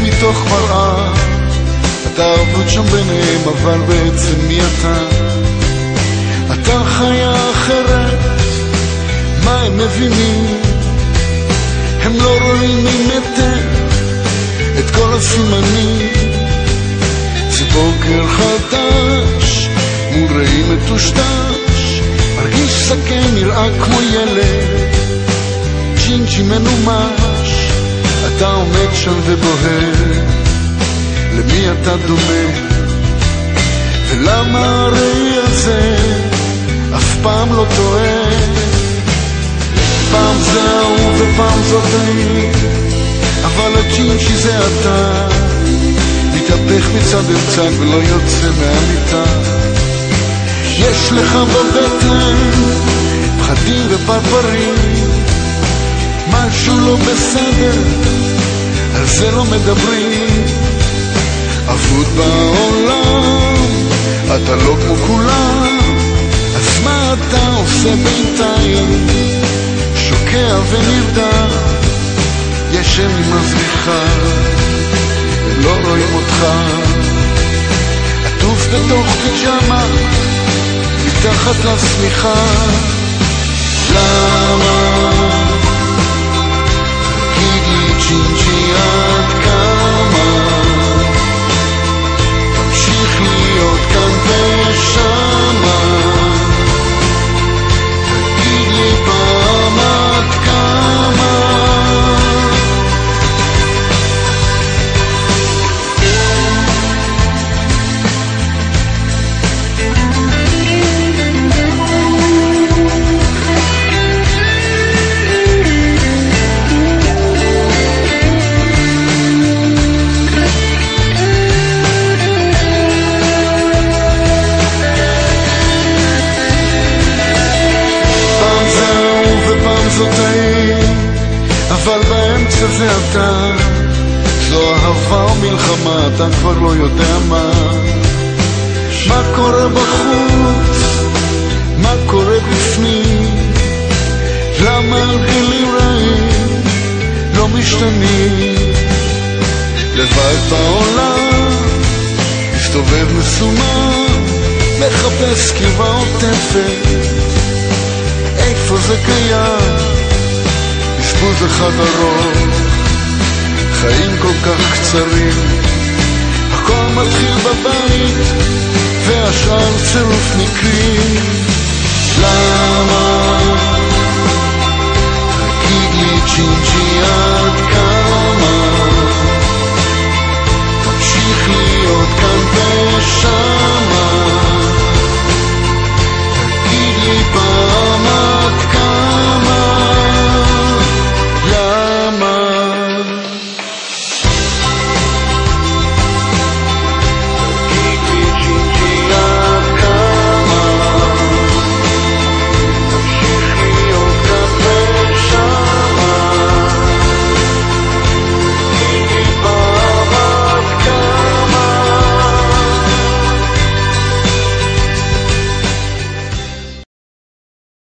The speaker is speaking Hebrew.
מתוך מראה, אתה ערבות שם ביניהם, אבל בעצם מי אתה? אתה חיה אחרת, מה הם מבינים? הם לא רואים ממטר את כל הסימנים. זה בוקר חדש מול ראי מטושטש, מרגיש סכם, נראה כמו ילד, ג'ינג'י מנומש. אתה עומד שם ובוהר, למי אתה דומה? ולמה הראי הזה אף פעם לא טועה? פעם זה ההוא ופעם זאת אני, אבל הג'ינג'י זה אתה, מתהפך מצד אל צד ולא יוצא מהמיטה. יש לך בבטן פחדים ופרפרים, משהו לא בסדר, על זה לא מדברים. אבוד בעולם, אתה לא כמו כולם, אז מה אתה עושה בינתיים? שוקע ונרדם, ישן עם הזריחה, לא רואים אותך, עטוף בתוך פיג'מה, מתחת לשמיכה. למה? תגיד לי ג'ינג'י עד כמה תמשיך להיות כאן ושמה? תגיד לי פעם עד כמה? אבל באמצע זה אתה, זו אהבה או מלחמה, אתה כבר לא יודע מה. מה קורה בחוץ, מה קורה בפנים, למה הרגלים רעים לא משתנים? לבד בעולם, מסתובב מסומן, מחפש קרבה עוטפת, איפה זה קיים? בזבוז אחד ארוך, חיים כל כך קצרים, הכל מתחיל בבית והשאר צירוף מקרים. למה? תגיד לי ג'ינג'י עד כאן